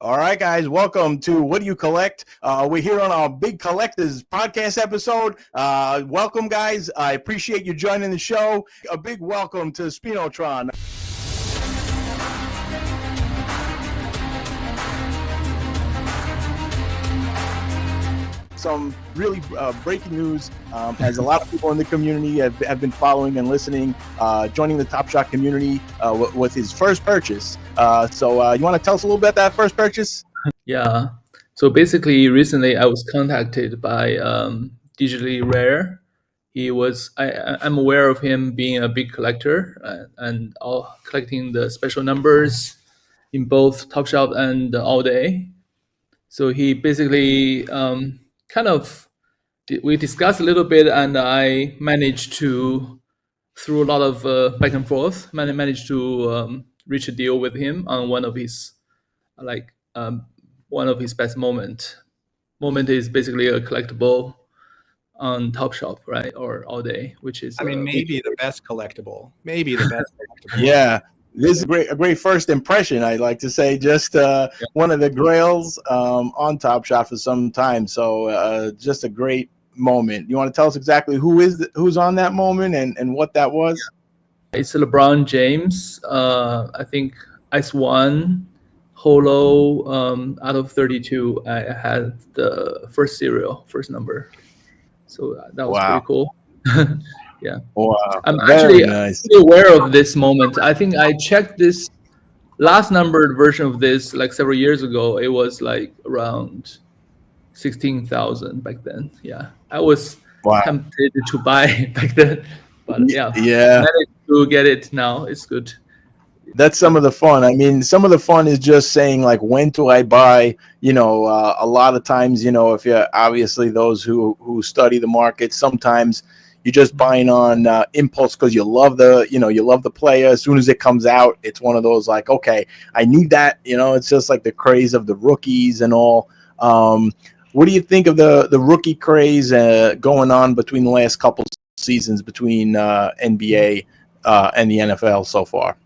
All right, guys, welcome to What Do You Collect? We're here on our Big Collectors podcast episode. Welcome, guys. I appreciate you joining the show. A big welcome to Spinotron. Some really breaking news as a lot of people in the community have been following and listening, joining the TopShot community with his first purchase. So you want to tell us a little bit about that first purchase? Yeah. So basically, recently I was contacted by Digitally Rare. I'm aware of him being a big collector and collecting the special numbers in both TopShot and All Day. So he basically we discussed a little bit, and I managed to, through a lot of back and forth, managed to reach a deal with him on one of his best moment. Moment is basically a collectible on TopShot, right, or All Day, which is maybe the best collectible. Maybe the best collectible. Yeah. This is a great first impression, I'd like to say. Just one of the grails on TopShot for some time. So just a great moment. You want to tell us exactly who's on that moment and what that was? It's LeBron James. I think Ice 1 Holo out of 32. I had the first number. So that was pretty cool. Yeah. Wow. I'm actually aware of this moment. I think I checked this last numbered version of this like several years ago. It was like around 16,000 back then. Yeah. I was tempted to buy back then, but yeah. Managed to get it now. It's good. That's some of the fun. I mean, some of the fun is just saying, like, when do I buy? You know, a lot of times, you know, if you're obviously those who study the market, sometimes you're just buying on impulse because you love the player. As soon as it comes out, it's one of those like, okay, I need that. You know, it's just like the craze of the rookies and all. What do you think of the rookie craze going on between the last couple seasons between NBA and the NFL so far?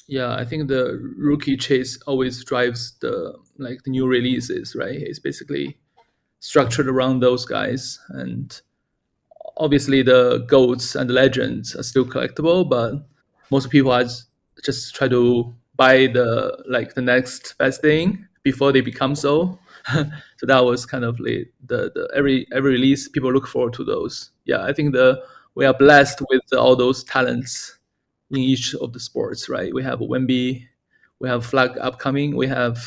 Yeah, I think the rookie chase always drives the new releases, right? It's basically structured around those guys, and obviously the GOATs and the legends are still collectible, but most people are just try to buy the next best thing before they become so. So that was kind of the every release people look forward to those. Yeah, I think we are blessed with all those talents in each of the sports, right? We have Wemby, we have Flag upcoming, we have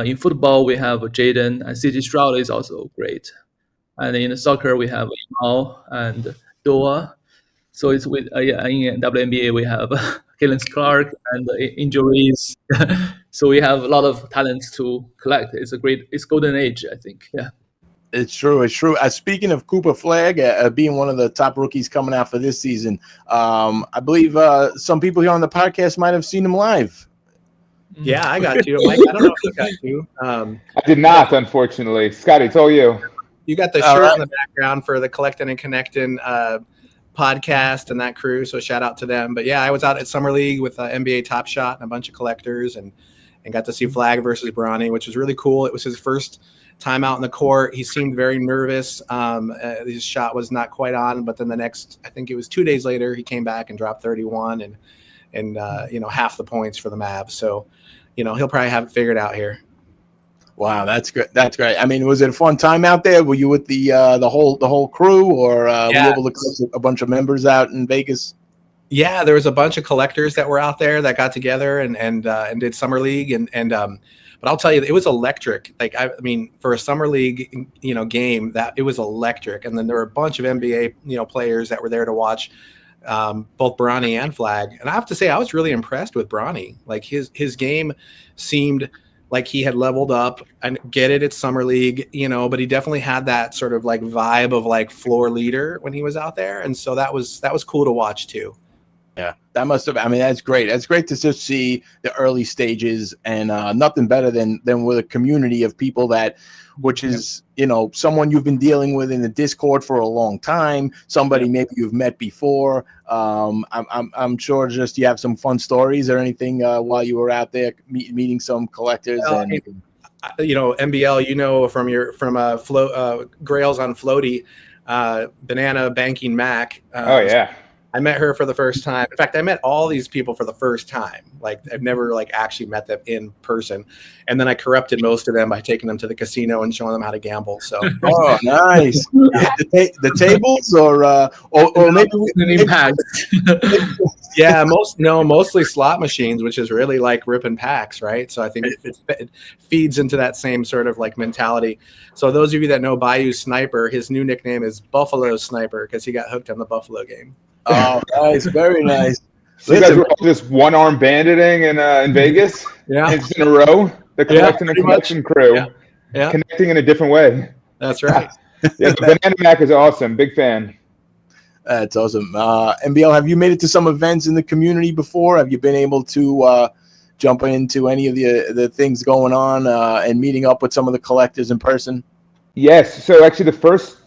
in football we have Jaden, and CJ Stroud is also great. And in soccer, we have Yamal and Doa. So it's in WNBA, we have Kalen Clark and injuries. So we have a lot of talents to collect. It's golden age, I think. Yeah. It's true. It's true. Speaking of Cooper Flag being one of the top rookies coming out for this season, I believe some people here on the podcast might have seen him live. Yeah, I got you, Mike. I don't know if you got you. I did not, unfortunately. Scotty, it's all you. You got the shirt in the background for the Collectin and Connectin podcast and that crew, so shout out to them. But yeah, I was out at Summer League with MBATOPSHOT and a bunch of collectors, and got to see Flag versus Bronny, which was really cool. It was his first time out in the court. He seemed very nervous. His shot was not quite on, but then I think it was 2 days later, he came back and dropped 31 and half the points for the Mavs. So, he'll probably have it figured out here. Wow, that's good. That's great. I mean, was it a fun time out there? Were you with the whole crew, or were you able to collect a bunch of members out in Vegas? Yeah, there was a bunch of collectors that were out there that got together and did Summer League but I'll tell you, it was electric. Like, I mean, for a Summer League, game, that it was electric. And then there were a bunch of NBA, players that were there to watch both Bronny and Flag. And I have to say, I was really impressed with Bronny. Like, his game seemed like he had leveled up. And get it, it's Summer League, but he definitely had that sort of like vibe of like floor leader when he was out there. And so that was cool to watch too. Yeah, that must have. I mean, that's great. That's great to just see the early stages, and nothing better than with a community of people that, which is someone you've been dealing with in the Discord for a long time. Somebody maybe you've met before. I'm sure just you have some fun stories or anything while you were out there meeting some collectors and. MBL, from Grails on Flowty, Banana Banking Mac. Oh yeah. I met her for the first time. In fact, I met all these people for the first time. Like I've never actually met them in person. And then I corrupted most of them by taking them to the casino and showing them how to gamble. So oh, nice. the tables or maybe packs. yeah, mostly slot machines, which is really like ripping packs, right? So I think it feeds into that same sort of mentality. So those of you that know Bayou Sniper, his new nickname is Buffalo Sniper because he got hooked on the Buffalo game. Oh, nice, very nice. So you guys were all just one-arm banditing in Vegas? Yeah. It's in a row? The Collectin and Collectin crew. Yeah. Connecting in a different way. That's right. Yeah, the Banana Mac is awesome. Big fan. That's awesome. MBL, have you made it to some events in the community before? Have you been able to jump into any of the things going on and meeting up with some of the collectors in person? Yes. So actually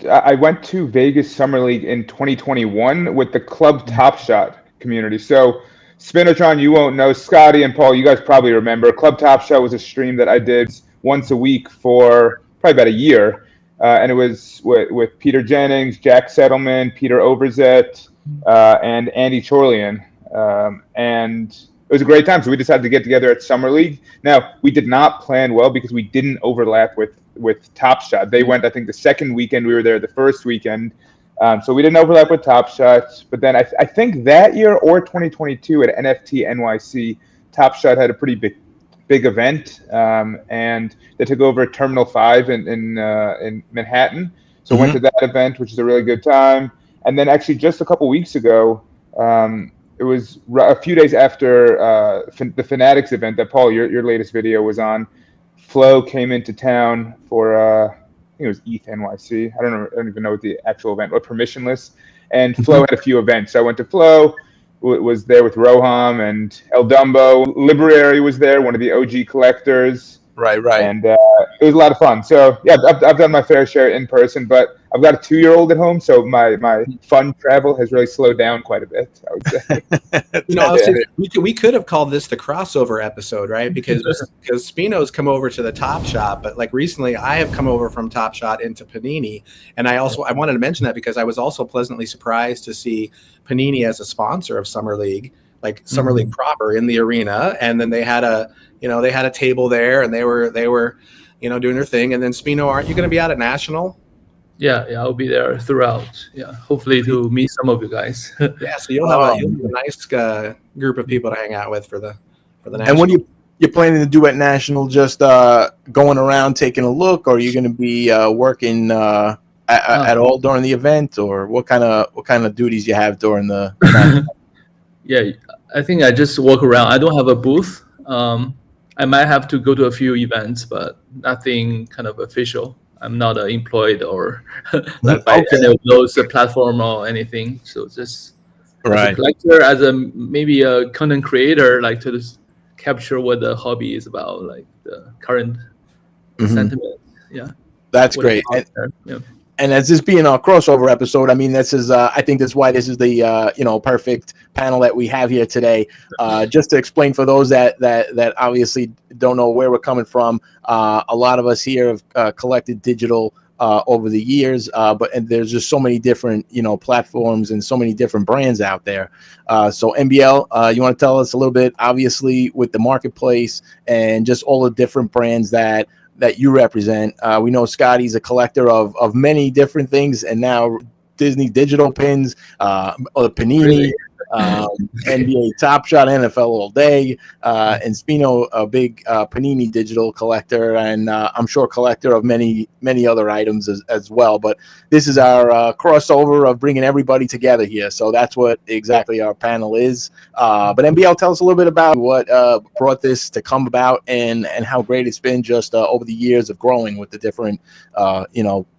I went to Vegas Summer League in 2021 with the Club TopShot community. So Spinotron, you won't know. Scotty and Paul, you guys probably remember. Club TopShot was a stream that I did once a week for probably about a year. And it was with Peter Jennings, Jack Settleman, Peter Overzet, and Andy Chorlian. And it was a great time. So we decided to get together at Summer League. Now, we did not plan well because we didn't overlap with TopShot. They went, I think, the second weekend. We were there the first weekend. So we didn't overlap with TopShot. But then I think that year or 2022 at NFT NYC, TopShot had a pretty big event. And they took over Terminal 5 in Manhattan. So went to that event, which is a really good time. And then actually just a couple weeks ago, it was a few days after the Fanatics event that Paul, your latest video was on. Flo came into town for I think it was ETH NYC. I don't even know what the actual event was, permissionless. And Flo had a few events. So I went to Flo, was there with Roham and El Dumbo. Library was there, one of the OG collectors. Right. And it was a lot of fun. So yeah, I've done my fair share in person, but I've got a 2-year-old at home, so my fun travel has really slowed down quite a bit, I would say. We could have called this the crossover episode, right? Because Spino's come over to the TopShot, but recently I have come over from TopShot into Panini, and I wanted to mention that because I was also pleasantly surprised to see Panini as a sponsor of Summer League, Summer League proper in the arena, and then they had a table there, and they were doing their thing. And then Spino, aren't you going to be out at National? Yeah, I'll be there throughout. Yeah, hopefully to meet some of you guys. Yeah, so you'll have a nice group of people to hang out with for the National. And what you're planning to do at National? Just going around taking a look, or are you going to be working at all during the event, or what kind of duties you have during the event? Yeah, I think I just walk around. I don't have a booth. I might have to go to a few events, but nothing kind of official. I'm not employed or by any of those platform or anything. So just as a collector, as maybe a content creator, to just capture what the hobby is about, the current sentiment. Yeah, that's great. And as this being our crossover episode, I mean, this is I think that's why this is the perfect panel that we have here today. Just to explain for those that obviously don't know where we're coming from, a lot of us here have collected digital over the years, and there's just so many different platforms and so many different brands out there. So MBL, you want to tell us a little bit, obviously, with the marketplace and just all the different brands that you represent. We know Scotty's a collector of many different things, and now Disney digital pins, Panini, NBA TopShot, NFL all day, and Spino, a big Panini digital collector, and I'm sure collector of many other items as well. But this is our crossover of bringing everybody together here. So that's what exactly our panel is. But MBL, tell us a little bit about what brought this to come about and how great it's been just over the years of growing with the different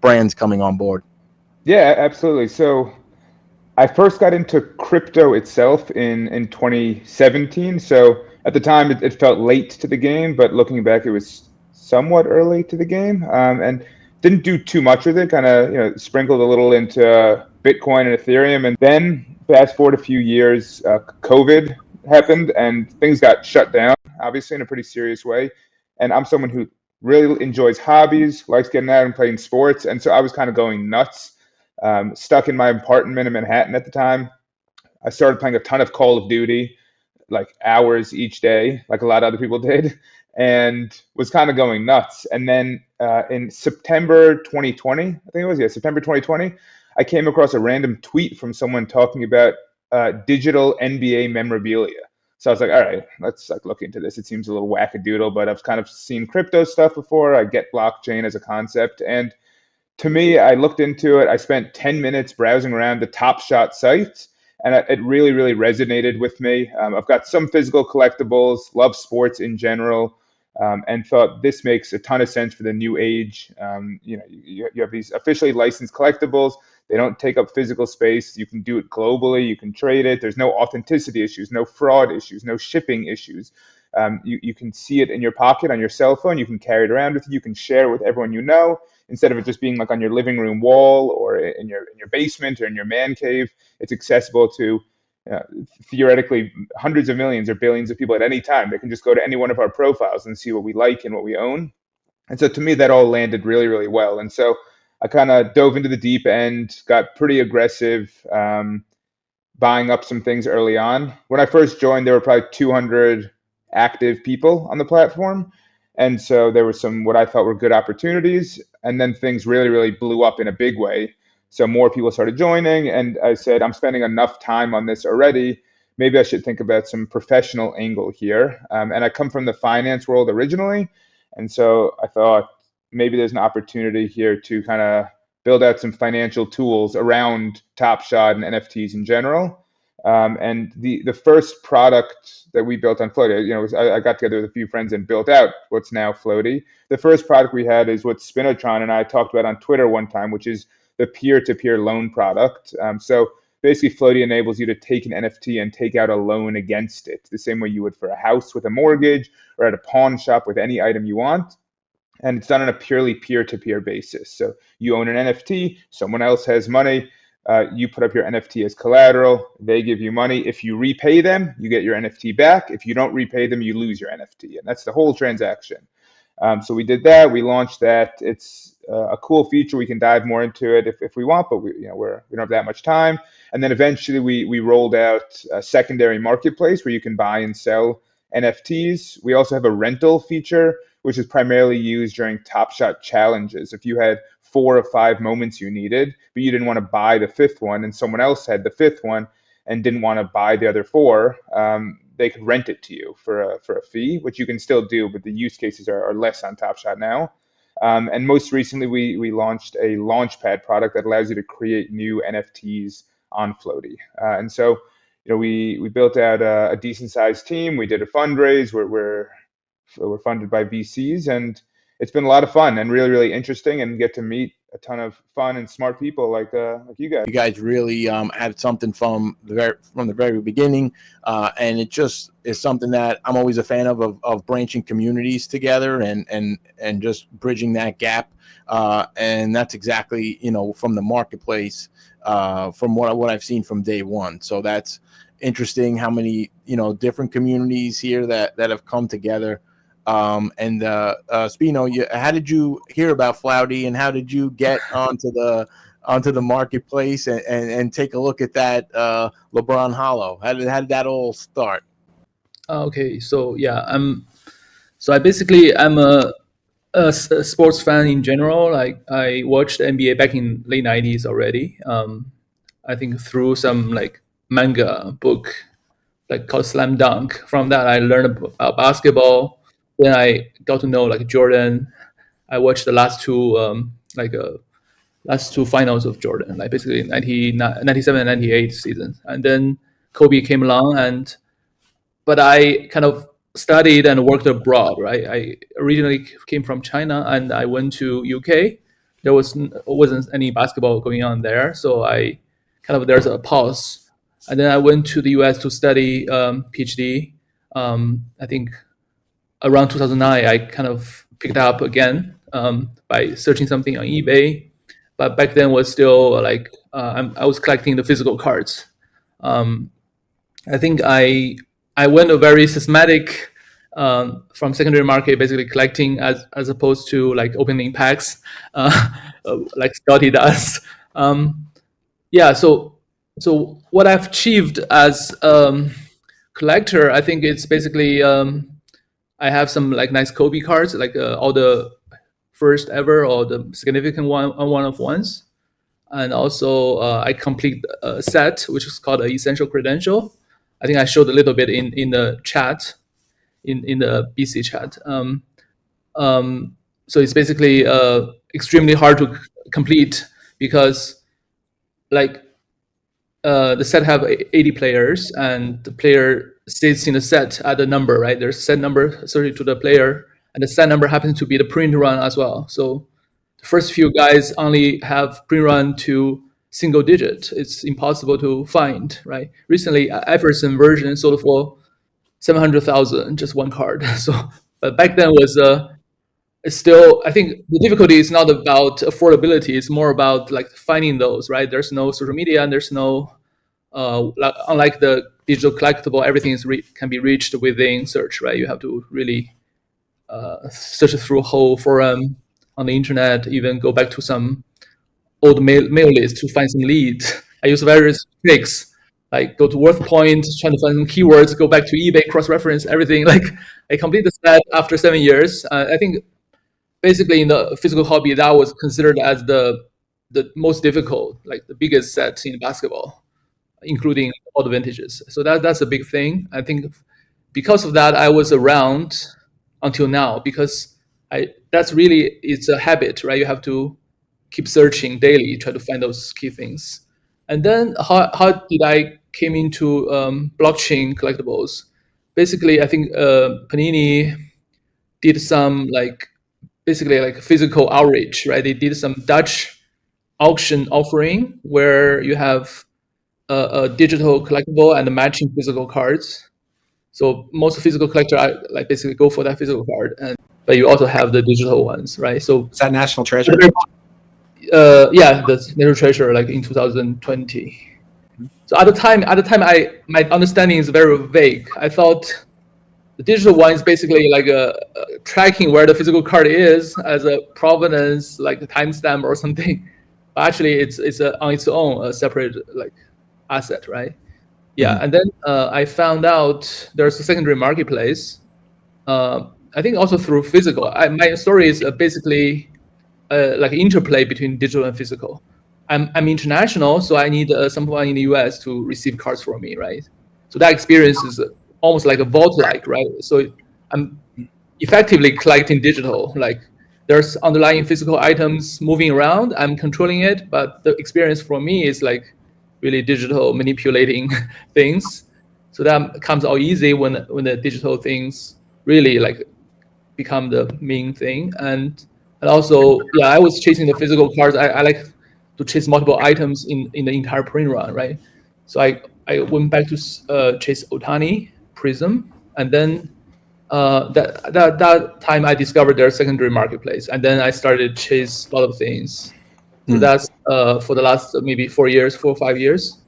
brands coming on board. Yeah, absolutely. So I first got into crypto itself in 2017. So at the time, it felt late to the game, but looking back, it was somewhat early to the game, and didn't do too much with it. Kind of sprinkled a little into Bitcoin and Ethereum, and then fast forward a few years, COVID happened, and things got shut down, obviously in a pretty serious way. And I'm someone who really enjoys hobbies, likes getting out and playing sports, and so I was kind of going nuts. Stuck in my apartment in Manhattan at the time. I started playing a ton of Call of Duty, like hours each day, like a lot of other people did, and was kind of going nuts. And then in September 2020, I think it was, September 2020, I came across a random tweet from someone talking about digital NBA memorabilia. So I was like, all right, let's look into this. It seems a little wackadoodle, but I've kind of seen crypto stuff before. I get blockchain as a concept, and to me, I looked into it. I spent 10 minutes browsing around the TopShot site, and it really, really resonated with me. I've got some physical collectibles, love sports in general, and thought this makes a ton of sense for the new age. You have these officially licensed collectibles. They don't take up physical space. You can do it globally. You can trade it. There's no authenticity issues, no fraud issues, no shipping issues. You can see it in your pocket on your cell phone. You can carry it around with you. You can share it with everyone you know, instead of it just being like on your living room wall or in your basement or in your man cave. It's accessible to theoretically hundreds of millions or billions of people at any time. They can just go to any one of our profiles and see what we like and what we own. And so to me, that all landed really, really well. And so I kind of dove into the deep end, got pretty aggressive, buying up some things early on. When I first joined, there were probably 200 active people on the platform. And so there were some what I thought were good opportunities. And then things really, really blew up in a big way. So more people started joining. And I said, I'm spending enough time on this already. Maybe I should think about some professional angle here. And I come from the finance world originally. And so I thought maybe there's an opportunity here to kind of build out some financial tools around TopShot and NFTs in general. And the first product that we built on Flowty, I got together with a few friends and built out what's now Flowty. The first product we had is what Spinotron and I talked about on Twitter one time, which is the peer-to-peer loan product. So basically, Flowty enables you to take an NFT and take out a loan against it, the same way you would for a house with a mortgage or at a pawn shop with any item you want. And it's done on a purely peer-to-peer basis. So you own an NFT, someone else has money. You put up your NFT as collateral. They give you money. If you repay them, you get your NFT back. If you don't repay them, you lose your NFT. And that's the whole transaction. So we did that. We launched that. It's a cool feature. We can dive more into it if we want, but we don't have that much time. And then eventually we rolled out a secondary marketplace where you can buy and sell NFTs. We also have a rental feature, which is primarily used during TopShot challenges. If you had 4 or 5 moments you needed, but you didn't want to buy the 5th one, and someone else had the 5th one and didn't want to buy the other 4, they could rent it to you for a fee, which you can still do, but the use cases are less on TopShot now. And most recently, we launched a Launchpad product that allows you to create new NFTs on Flowty. And so, we built out a decent sized team. We did a fundraise. We're funded by VCs, and it's been a lot of fun and really, really interesting, and get to meet a ton of fun and smart people like you guys. You guys really had something from the very beginning, and it just is something that I'm always a fan of branching communities together and just bridging that gap. And that's exactly from the marketplace, from what I've seen from day one. So that's interesting how many different communities here that have come together. And Spino, how did you hear about Flowty, and how did you get onto the marketplace and take a look at that LeBron Hollow? How did that all start? Okay, so yeah, I'm a sports fan in general. Like, I watched NBA back in late 90s already. I think through some manga book called Slam Dunk. From that, I learned about basketball. Then I got to know Jordan. I watched the last two finals of Jordan, basically 97 and 98 seasons. And then Kobe came along, but I kind of studied and worked abroad, right? I originally came from China, and I went to UK. There wasn't any basketball going on there, so I kind of there's a pause. And then I went to the US to study PhD. I think around 2009, I kind of picked up again by searching something on eBay. But back then was still like I was collecting the physical cards. I think I went a very systematic from secondary market, basically collecting as opposed to like opening packs, like Scotty does. Yeah, so what I've achieved as collector, I think it's basically I have some like nice Kobe cards, like all the first ever or the significant one of ones, and also I complete a set which is called an essential credential. I think I showed a little bit in the chat, in the BC chat. So it's basically extremely hard to complete because like the set have 80 players and the player stays in the set at a number, right? There's a set number associated to the player and the set number happens to be the print run as well. So the first few guys only have print run to single digit. It's impossible to find, right? Recently, Ep7 version sold for 700,000, just one card. So, but back then was it's still, I think the difficulty is not about affordability. It's more about like finding those, right? There's no social media and there's no, unlike the digital collectible, everything is can be reached within search, right? You have to really search through a whole forum on the internet, even go back to some old mail list to find some leads. I use various tricks, like go to WorthPoint, trying to find some keywords, go back to eBay, cross-reference everything. Like I complete the set after 7 years. I think basically in the physical hobby, that was considered as the most difficult, like the biggest set in basketball, including all the vintages. So that's a big thing. I think because of that, I was around until now because that's really, it's a habit, right? You have to keep searching daily, try to find those key things. And then how did I came into blockchain collectibles? Basically, I think Panini did some basically like physical outreach, right? They did some Dutch auction offering where you have a digital collectible and matching physical cards. So most physical collector like basically go for that physical card, but you also have the digital ones, right? So is that National Treasure? Yeah, the National Treasure, like in 2020. So at the time, my understanding is very vague. I thought the digital one is basically like a tracking where the physical card is as a provenance, like a timestamp or something. But actually, it's on its own a separate like asset, right? Yeah, and then I found out there's a secondary marketplace. I think also through physical. My story is basically like an interplay between digital and physical. I'm international, so I need someone in the US to receive cards for me, right? So that experience is almost like a vault-like, right? So I'm effectively collecting digital. Like there's underlying physical items moving around. I'm controlling it, but the experience for me is like really digital, manipulating things. So that comes out easy when the digital things really like become the main thing. And also, yeah, I was chasing the physical cards. I like to chase multiple items in the entire print run, right? So I went back to chase Otani, Prism, and then that time I discovered their secondary marketplace, and then I started chase a lot of things. So that's for the last maybe 4 or 5 years.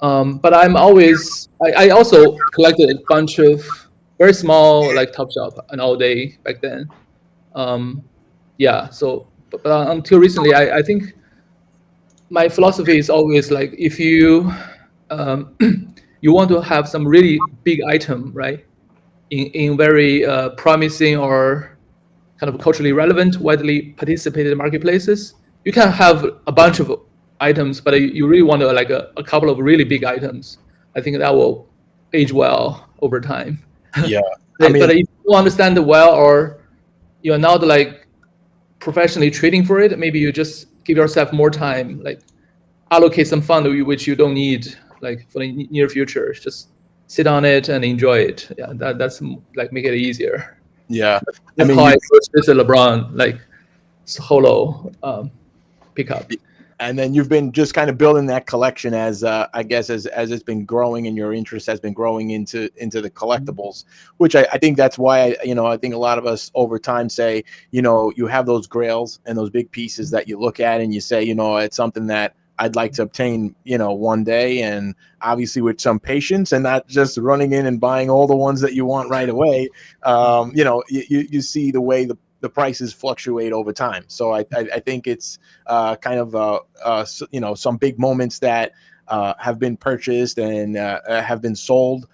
But I'm always I also collected a bunch of very small like TopShot and all day back then. Yeah, so but until recently, I think my philosophy is always like if you you want to have some really big item, right, in very promising or kind of culturally relevant, widely participated marketplaces, you can have a bunch of items, but you really want to like a couple of really big items. I think that will age well over time. Yeah, but if you understand it well, or you're not like professionally trading for it, maybe you just give yourself more time, like allocate some fund which you don't need like for the near future. Just sit on it and enjoy it. Yeah, that's like make it easier. Yeah, that's how I first visit LeBron, like solo pickup. And then you've been just kind of building that collection as I guess as it's been growing and your interest has been growing into the collectibles, which I think that's why I think a lot of us over time say, you have those grails and those big pieces that you look at and you say, it's something that I'd like to obtain, one day, and obviously with some patience and not just running in and buying all the ones that you want right away. You see the way the prices fluctuate over time. So I think it's kind of some big moments that have been purchased and have been sold,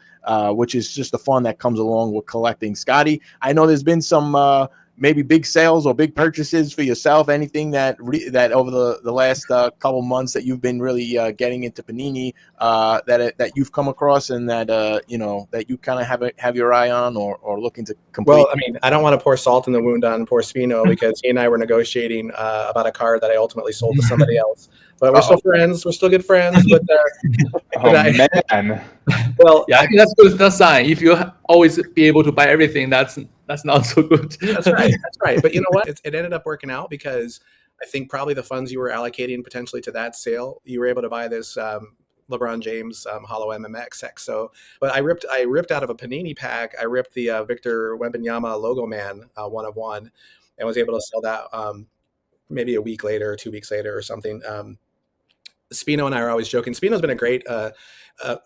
which is just the fun that comes along with collecting. Scotty, I know there's been some maybe big sales or big purchases for yourself. Anything that over the last couple months that you've been really getting into Panini that you've come across and that that you kind of have your eye on or looking to complete? Well, I mean, I don't want to pour salt in the wound on poor Spino because he and I were negotiating about a card that I ultimately sold to somebody else. But we're still friends. We're still good friends. But, man. Well, yeah, I think that's good. That's a sign. If you always be able to buy everything, that's not so good. That's right. That's right. But you know what? It ended up working out because I think probably the funds you were allocating potentially to that sale, you were able to buy this LeBron James Holo MMX. So, but I ripped out of a Panini pack. I ripped the Victor Wembanyama Logo Man 1 of 1, and was able to sell that maybe a week later or 2 weeks later or something. Spino and I are always joking. Spino's been a great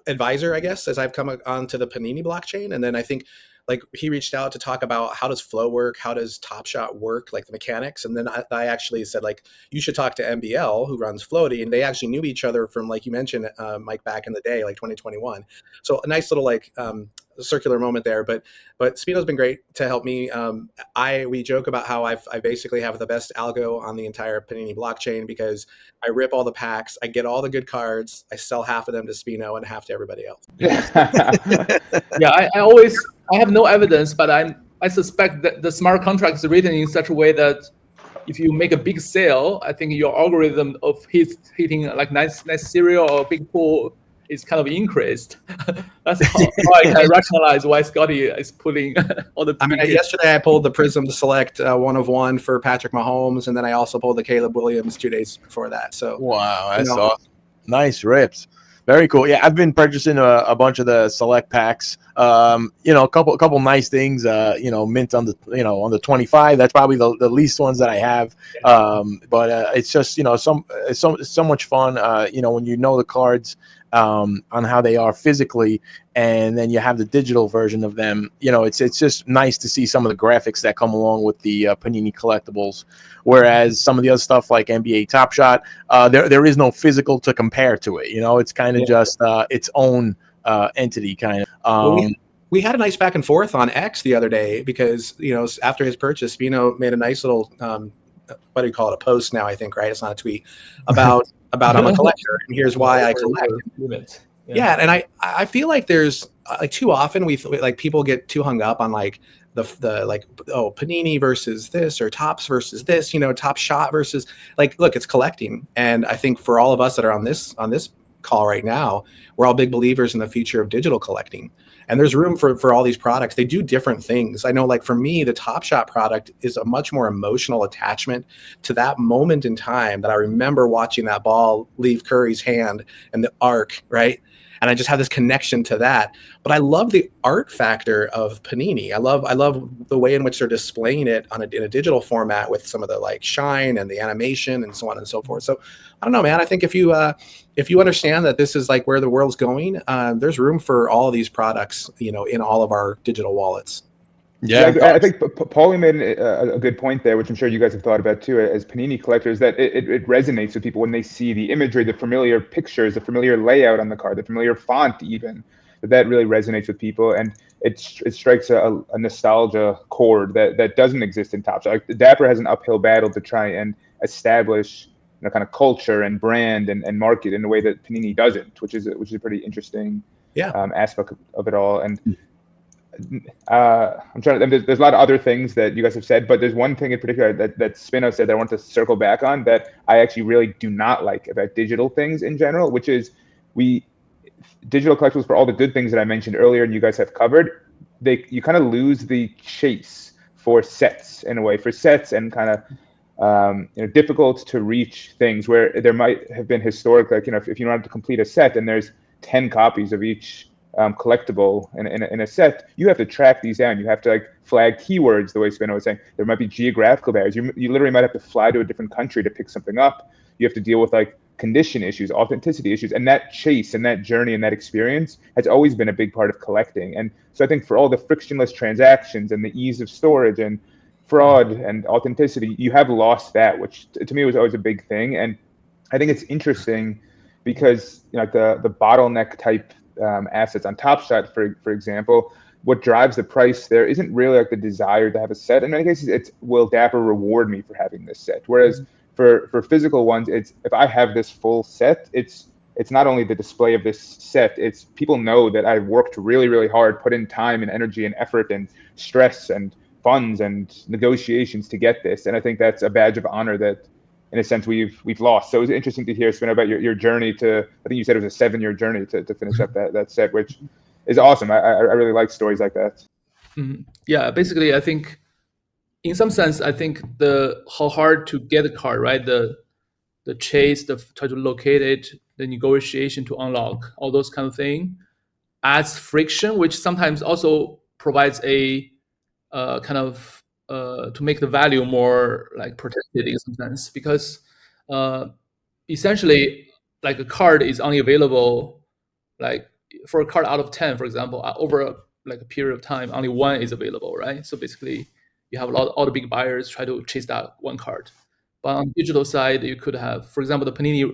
advisor, I guess, as I've come onto the Panini blockchain. And then I think like he reached out to talk about how does flow work, how does TopShot work, like the mechanics. And then I actually said, like, you should talk to MBL, who runs Flowty, and they actually knew each other from, like you mentioned, Mike, back in the day, like 2021. So a nice little like circular moment there. But Spino's been great to help me. We joke about how I basically have the best algo on the entire Panini blockchain because I rip all the packs, I get all the good cards, I sell half of them to Spino and half to everybody else. Yeah, I have no evidence, but I suspect that the smart contract is written in such a way that if you make a big sale, I think your algorithm of hitting like nice serial or big pool is kind of increased. That's how I can rationalize why Scotty is pulling all the. Yesterday I pulled the Prism to select 1 of 1 for Patrick Mahomes, and then I also pulled the Caleb Williams 2 days before that. So wow, that's awesome. Nice rips. Very cool. Yeah, I've been purchasing a bunch of the select packs. A couple nice things. Mint on the 25. That's probably the least ones that I have. But it's just it's so much fun. When you know the cards on how they are physically, and then you have the digital version of them. It's just nice to see some of the graphics that come along with the Panini collectibles. Whereas some of the other stuff like NBA TopShot, there is no physical to compare to it. It's kind of just its own entity, kind of. We had a nice back and forth on X the other day because after his purchase, Spino made a nice little what do you call it, a post now, I think, right? It's not a tweet about I'm a collector and here's why I collect. Yeah, and I feel like there's like too often people get too hung up on like the Panini versus this or Tops versus this, TopShot versus look, it's collecting. And I think for all of us that are on this call right now, we're all big believers in the future of digital collecting. And there's room for all these products. They do different things. I know, like for me, the TopShot product is a much more emotional attachment to that moment in time that I remember watching that ball leave Curry's hand and the arc, right? And I just have this connection to that. But I love the art factor of Panini. I love the way in which they're displaying it in a digital format with some of the like shine and the animation and so on and so forth. So I don't know, man. I think if you understand that this is like where the world's going, there's room for all of these products, in all of our digital wallets. Yeah, I think Paulie made a good point there, which I'm sure you guys have thought about too, as Panini collectors, that it resonates with people when they see the imagery, the familiar pictures, the familiar layout on the card, the familiar font even, that really resonates with people. And it strikes a nostalgia chord that doesn't exist in TopShot. Like, Dapper has an uphill battle to try and establish kind of culture and brand and market in a way that Panini doesn't, which is a pretty interesting aspect of it all. And I'm trying to. There's a lot of other things that you guys have said, but there's one thing in particular that Spino said that I want to circle back on that I actually really do not like about digital things in general, which is digital collectibles, for all the good things that I mentioned earlier and you guys have covered, you kind of lose the chase for sets in a way, for sets and kind of difficult to reach things where there might have been historic, like, if you wanted to complete a set and there's 10 copies of each collectible in a set, you have to track these down. You have to like flag keywords, the way Spino was saying. There might be geographical barriers. You literally might have to fly to a different country to pick something up. You have to deal with like condition issues, authenticity issues, and that chase and that journey and that experience has always been a big part of collecting. And so I think for all the frictionless transactions and the ease of storage and fraud and authenticity, you have lost that, which to me was always a big thing. And I think it's interesting because the bottleneck type assets on TopShot, for example, what drives the price there isn't really like the desire to have a set. In many cases, it's will Dapper reward me for having this set? Whereas for physical ones, it's if I have this full set, it's not only the display of this set, it's people know that I worked really, really hard, put in time and energy and effort and stress and funds and negotiations to get this. And I think that's a badge of honor that, in a sense, we've lost. So it was interesting to hear, Spin, about your journey to, I think you said it was a 7-year journey to finish up that set, which is awesome. I really like stories like that. Mm-hmm. Yeah, basically, I think, in some sense, I think how hard to get a card, right? The chase, the try to locate it, the negotiation to unlock, all those kind of thing adds friction, which sometimes also provides a kind of to make the value more like protected in some sense, because essentially like a card is only available like for a card out of 10, for example, over a period of time, only one is available, right? So basically you have all the big buyers try to chase that one card. But on the digital side, you could have, for example, the Panini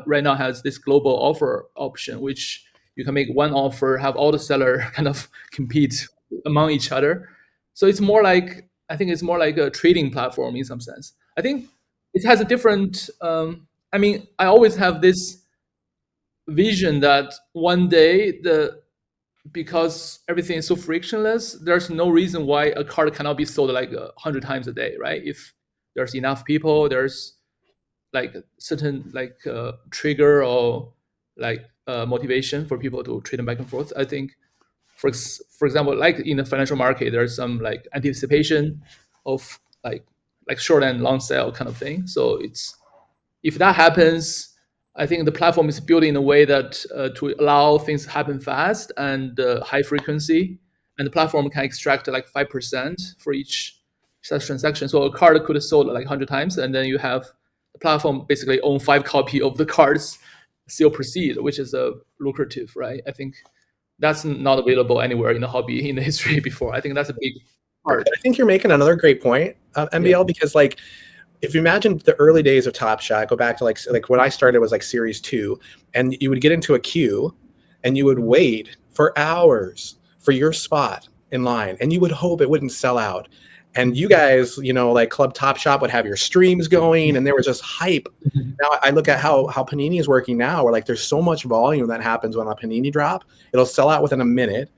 right now has this global offer option, which you can make one offer, have all the seller kind of compete among each other. So it's more like, I think it's more like a trading platform in some sense. I think it has a different, I mean, I always have this vision that one day, because everything is so frictionless, there's no reason why a card cannot be sold like 100 times a day, right? If there's enough people, there's like a certain like trigger or like motivation for people to trade them back and forth. I think, for example, like in the financial market, there's some like anticipation of like short and long sale kind of thing. So if that happens, I think the platform is built in a way that to allow things to happen fast and high frequency, and the platform can extract like 5% for each such transaction. So a card could have sold like 100 times, and then you have the platform basically own 5 copies of the cards still proceed, which is lucrative, right? I think that's not available anywhere in the hobby in the history before. I think that's a big part. I think you're making another great point, MBL, because like, if you imagine the early days of TopShot, go back to like when I started was like Series 2, and you would get into a queue and you would wait for hours for your spot in line, and you would hope it wouldn't sell out. And you guys, like Club TopShot would have your streams going, and there was just hype. Now I look at how Panini is working now, where like there's so much volume that happens when a Panini drop, it'll sell out within a minute,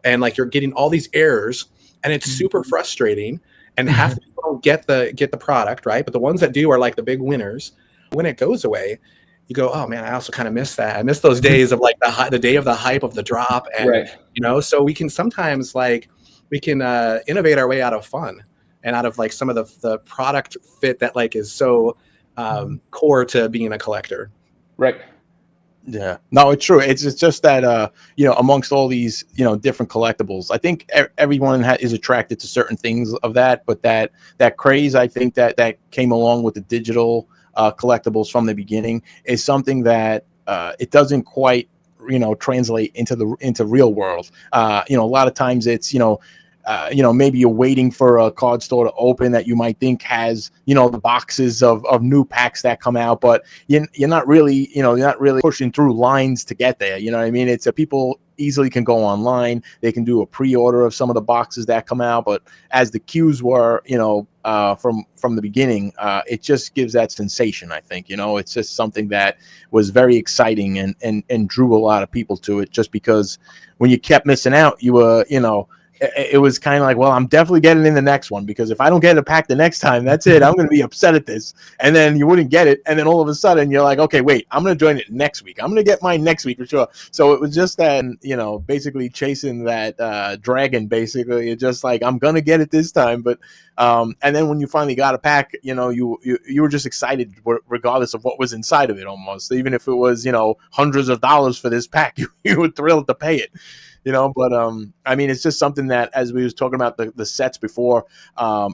and like you're getting all these errors, and it's super frustrating. And half the people don't get the product, right? But the ones that do are like the big winners. When it goes away, you go, oh man, I also kind of miss that. I miss those days of like the day of the hype of the drop, and right. So we can sometimes innovate our way out of fun and out of like some of the product fit that like is so core to being a collector. Right. Yeah, no, it's true. It's just that amongst all these different collectibles, I think everyone is attracted to certain things of that, but that craze, I think that came along with the digital collectibles from the beginning is something that it doesn't quite translate into real world. A lot of times it's maybe you're waiting for a card store to open that you might think has, the boxes of new packs that come out, but you're not really pushing through lines to get there. You know what I mean? It's people easily can go online. They can do a pre-order of some of the boxes that come out, but as the queues were, from the beginning, it just gives that sensation. I think, it's just something that was very exciting and drew a lot of people to it, just because when you kept missing out, you were, it was kind of like, well, I'm definitely getting in the next one, because if I don't get a pack the next time, that's it. I'm going to be upset at this. And then you wouldn't get it. And then all of a sudden you're like, okay, wait, I'm going to join it next week. I'm going to get mine next week for sure. So it was just that, basically chasing that dragon, basically. It's just like, I'm going to get it this time. But and then when you finally got a pack, you were just excited regardless of what was inside of it almost. Even if it was, hundreds of dollars for this pack, you were thrilled to pay it. But I mean, it's just something that, as we was talking about the sets before,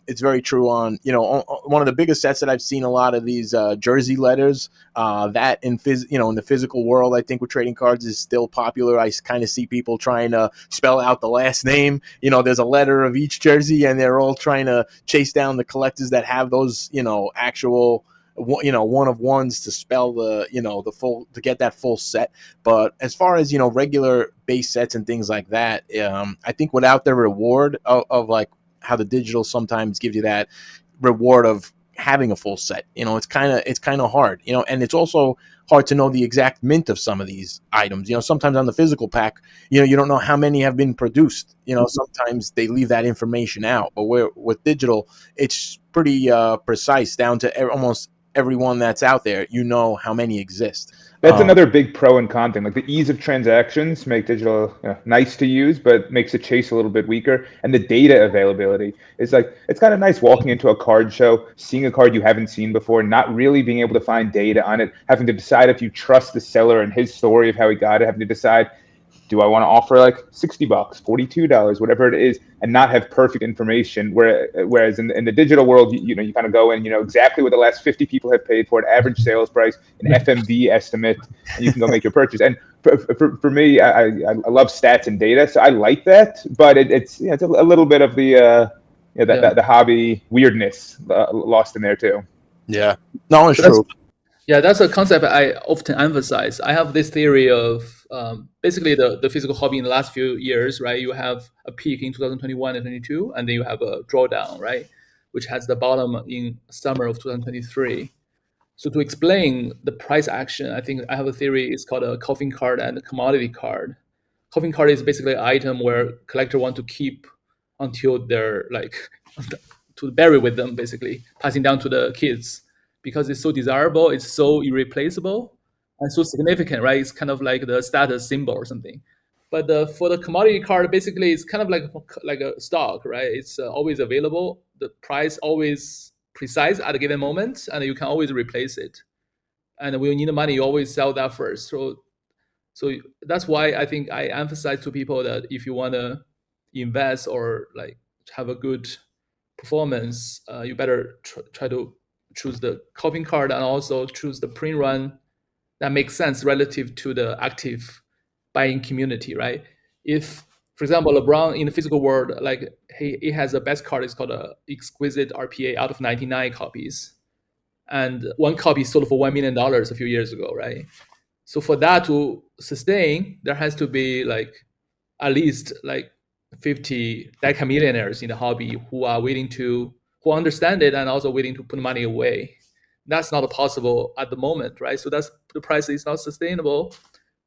it's very true on, one of the biggest sets that I've seen a lot of these jersey letters that in the physical world, I think with trading cards is still popular. I kind of see people trying to spell out the last name. There's a letter of each jersey, and they're all trying to chase down the collectors that have those, actual one of ones to spell the full, to get that full set. But as far as regular base sets and things like that, I think without the reward of like how the digital sometimes gives you that reward of having a full set, it's kind of hard, and it's also hard to know the exact mint of some of these items. Sometimes on the physical pack, you don't know how many have been produced. Sometimes they leave that information out, but with digital, it's pretty precise down to almost everyone that's out there. How many exist. That's another big pro and con thing. Like the ease of transactions make digital nice to use, but makes the chase a little bit weaker. And the data availability is like, it's kind of nice walking into a card show, seeing a card you haven't seen before, not really being able to find data on it, having to decide if you trust the seller and his story of how he got it, having to decide, do I want to offer like $60, $42, whatever it is, and not have perfect information? Whereas in the digital world, you kind of go in, exactly what the last 50 people have paid for it, average sales price, an FMV estimate, and you can go make your purchase. And for me, I love stats and data, so I like that. But it's a little bit of the the hobby weirdness lost in there too. Yeah, no, it's true. Yeah, that's a concept I often emphasize. I have this theory of basically the physical hobby in the last few years, right? You have a peak in 2021 and 22, and then you have a drawdown, right? Which has the bottom in summer of 2023. So to explain the price action, I think I have a theory. It's called a coffin card and a commodity card. Coffin card is basically an item where collector want to keep until they're like to bury with them, basically passing down to the kids, because it's so desirable, it's so irreplaceable, and so significant, right? It's kind of like the status symbol or something. But for the commodity card, basically, it's kind of like a stock, right? It's always available. The price always precise at a given moment, and you can always replace it. And when you need the money, you always sell that first. So that's why I think I emphasize to people that if you want to invest or like have a good performance, you better try to choose the coffin card and also choose the print run that makes sense relative to the active buying community, right? If, for example, LeBron in the physical world, like he has a best card, it's called a Exquisite RPA out of 99 copies. And one copy sold for $1 million a few years ago, right? So for that to sustain, there has to be like at least like 50 deca millionaires in the hobby who understand it and also willing to put money away. That's not possible at the moment, right? So that's the price is not sustainable.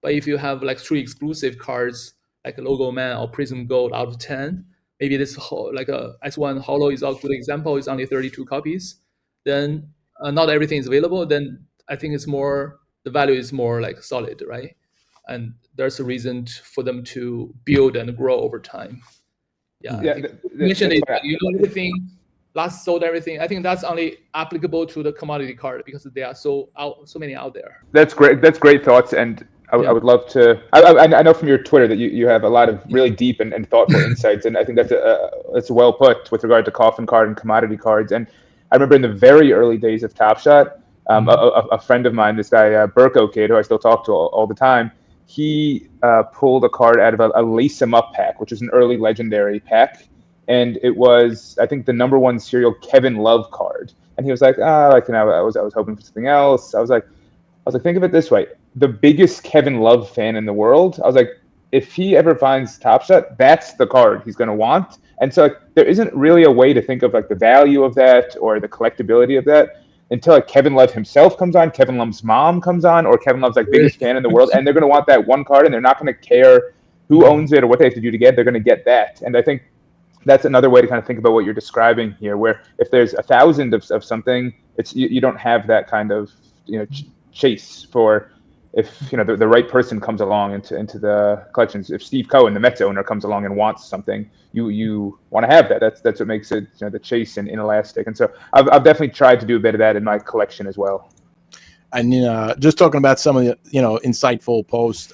But if you have like 3 exclusive cards, like a Logo Man or Prism Gold out of 10, maybe this like a S1 Hollow is a good example. It's only 32 copies. Then not everything is available. Then I think the value is more like solid, right? And there's a reason for them to build and grow over time. Yeah. You mentioned it, everything, last sold everything. I think that's only applicable to the commodity card because there are so many out there. That's great. That's great thoughts. And I would love to. I know from your Twitter that you have a lot of really deep and thoughtful insights, and I think that's well put with regard to coffin card and commodity cards. And I remember in the very early days of TopShot, a friend of mine, this guy Burko Kid, who I still talk to all the time, he pulled a card out of a Lace 'em Up pack, which is an early legendary pack, and it was, I think, the #1 serial Kevin Love card. And he was like, I was hoping for something else. I was like, think of it this way: the biggest Kevin Love fan in the world. I was like, if he ever finds TopShot, that's the card he's going to want. And so like, there isn't really a way to think of like the value of that or the collectability of that until like Kevin Love himself comes on, Kevin Love's mom comes on, or Kevin Love's like biggest fan in the world, and they're going to want that one card, and they're not going to care who owns it or what they have to do to get, they're going to get that. And I think that's another way to kind of think about what you're describing here, where if there's 1,000 of something, it's you don't have that kind of chase for if the right person comes along into the collections. If Steve Cohen, the Mets owner, comes along and wants something, you want to have that. That's what makes it the chase and inelastic. And so I've definitely tried to do a bit of that in my collection as well. And just talking about some of the insightful posts,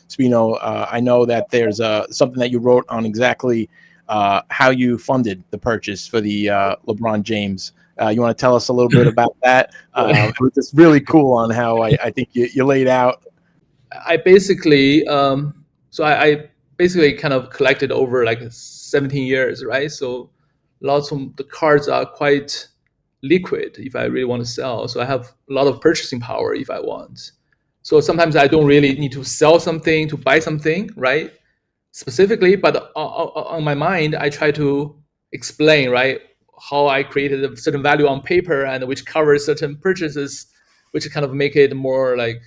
Spino, I know that there's something that you wrote on exactly how you funded the purchase for the LeBron James. You want to tell us a little bit about that? It was just really cool on how I think you laid out. I basically, I basically kind of collected over like 17 years, right? So lots of the cards are quite liquid if I really want to sell. So I have a lot of purchasing power if I want. So sometimes I don't really need to sell something to buy something, right? Specifically, but on my mind, I try to explain, right, how I created a certain value on paper and which covers certain purchases, which kind of make it more like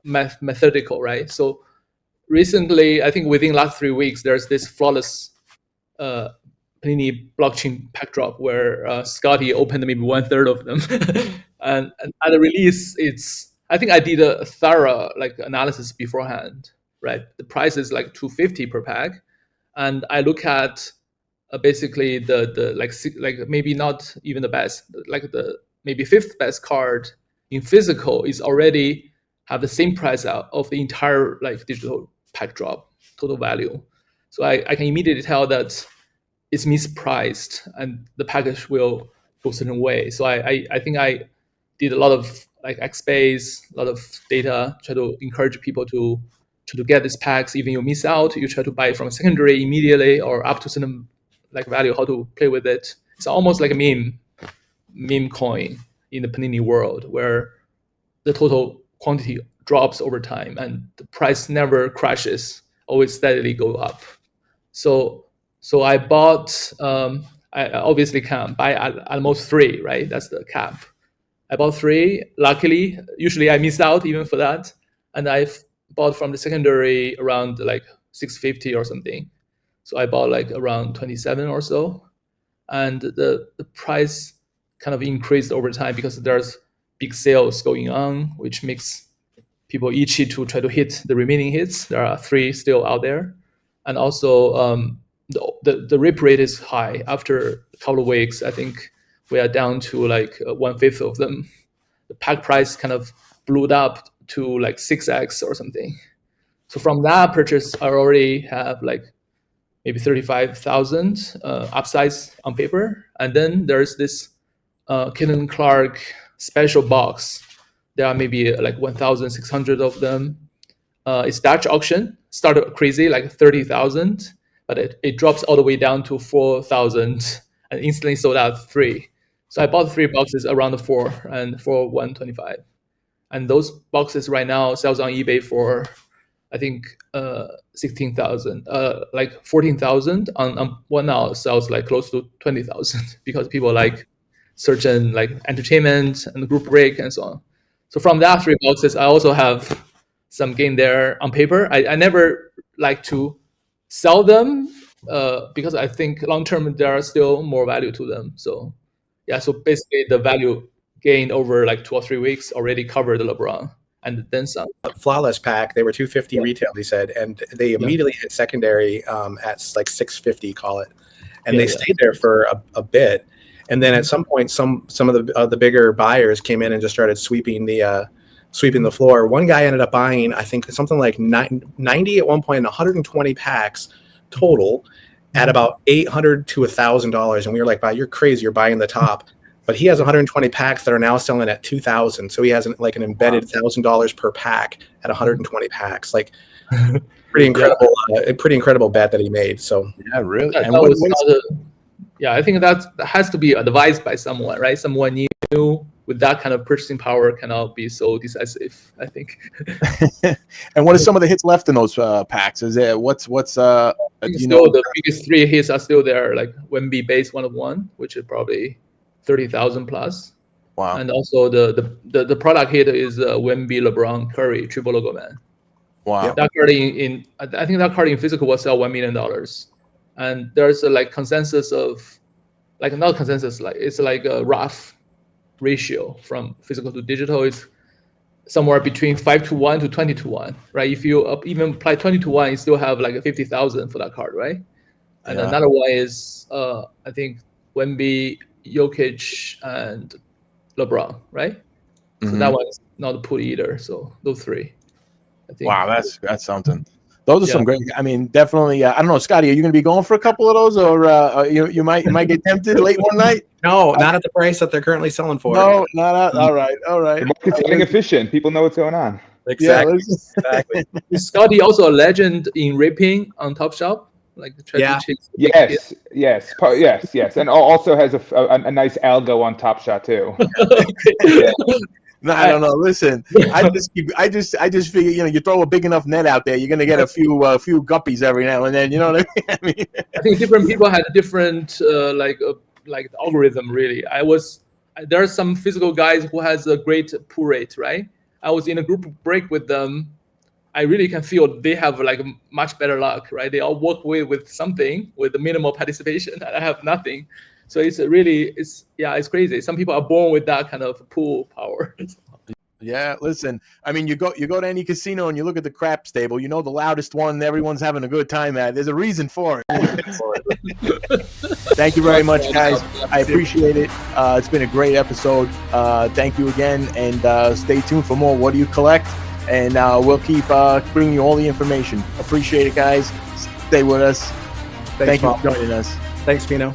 methodical, right? So recently, I think within the last 3 weeks, there's this flawless Panini blockchain pack drop where Scotty opened maybe 1/3 of them, and at the release, I think I did a thorough analysis beforehand, right? The price is like $250 per pack, and I look at basically the maybe not even the best, like the maybe 5th best card in physical is already have the same price out of the entire digital pack drop total value. So I can immediately tell that it's mispriced and the package will go a certain way. So I think I did a lot of X-Base, a lot of data, try to encourage people to get these packs. Even you miss out, you try to buy it from a secondary immediately or up to certain value, how to play with it. It's almost like a meme coin in the Panini world where the total quantity drops over time and the price never crashes, always steadily go up. So I bought, I obviously can buy at most 3, right? That's the cap. I bought 3. Luckily, usually I miss out even for that. And I've bought from the secondary around $650 or something. So I bought around 27 or so. And the price kind of increased over time because there's big sales going on, which makes people itchy to try to hit the remaining hits. There are 3 still out there. And also the rip rate is high. After a couple of weeks, I think we are down to 1/5 of them. The pack price kind of blew up to 6x or something. So from that purchase, I already have maybe 35,000 upsides on paper. And then there's this Kenan Clark special box. There are maybe 1,600 of them. It's Dutch auction, started crazy, 30,000, but it drops all the way down to 4,000 and instantly sold out 3. So I bought 3 boxes around the 4 and for 125. And those boxes right now sells on eBay for, I think, 16,000, 14,000. On one now sells close to 20,000 because people like certain entertainment and group break and so on. So from that 3 boxes, I also have some gain there on paper. I never like to sell them because I think long term there are still more value to them. So yeah, so basically the value gained over 2 or 3 weeks already covered the LeBron and then some. Flawless pack, they were $250 retail, he said, and they immediately hit secondary at $650, call it, and they stayed there for a bit. And then at some point, some of the bigger buyers came in and just started sweeping the floor. One guy ended up buying, I think, something like 90 at one point, 120 packs total at about $800 to $1,000. And we were like, "Wow, you're crazy! You're buying the top." But he has 120 packs that are now selling at $2,000. So he has an embedded $1,000 per pack at 120 packs. Pretty incredible, pretty incredible bet that he made. So yeah, really. And I think that has to be advised by someone, right? Someone new with that kind of purchasing power cannot be so decisive, I think. And what are some of the hits left in those packs? Is it what's the biggest 3 hits are still there, Wemby base 1/1, which is probably 30,000 plus. Wow. And also the product hit is Wemby, LeBron, Curry, triple logo man. Wow. That card I think that card in physical will sell $1 million, and there's a like consensus of, like not consensus, like it's like a rough ratio from physical to digital. It's somewhere between 5-1 to 20-1, right? If you even apply 20-1, you still have like 50,000 for that card, right? And another one is I think Wemby, Jokic, and LeBron, right? So that one is not a put either. So those three, I think. Wow, that's something. Those are Yeah. some great. I mean, definitely. I don't know, Scotty. Are you going to be going for a couple of those, or you might get tempted late one night? No, not at the price that they're currently selling for. No, not all right. All right. The market's getting efficient. People know what's going on. Exactly. Yeah, Exactly. Is Scotty also a legend in ripping on TopShop? Like Yeah. Yes, and also has a nice algo on TopShot too. No, I don't know. Listen, I just figure, you throw a big enough net out there, you're gonna get a few guppies every now and then. You know what I mean? I think different people had different like the algorithm. Really, there are some physical guys who has a great pull rate, right? I was in a group break with them. I really can feel they have like much better luck, right? They all walk away with something with the minimal participation, and I have nothing. So it's crazy. Some people are born with that kind of pull power. Yeah, listen. I mean, you go to any casino and you look at the craps table. The loudest one everyone's having a good time at. There's a reason for it. Thank you very much, guys. I appreciate it. It's been a great episode. Thank you again, and stay tuned for more. What do you collect? And we'll keep bringing you all the information. Appreciate it, guys. Stay with us. Thanks Thank you Paul. for joining us. Thanks, Pino.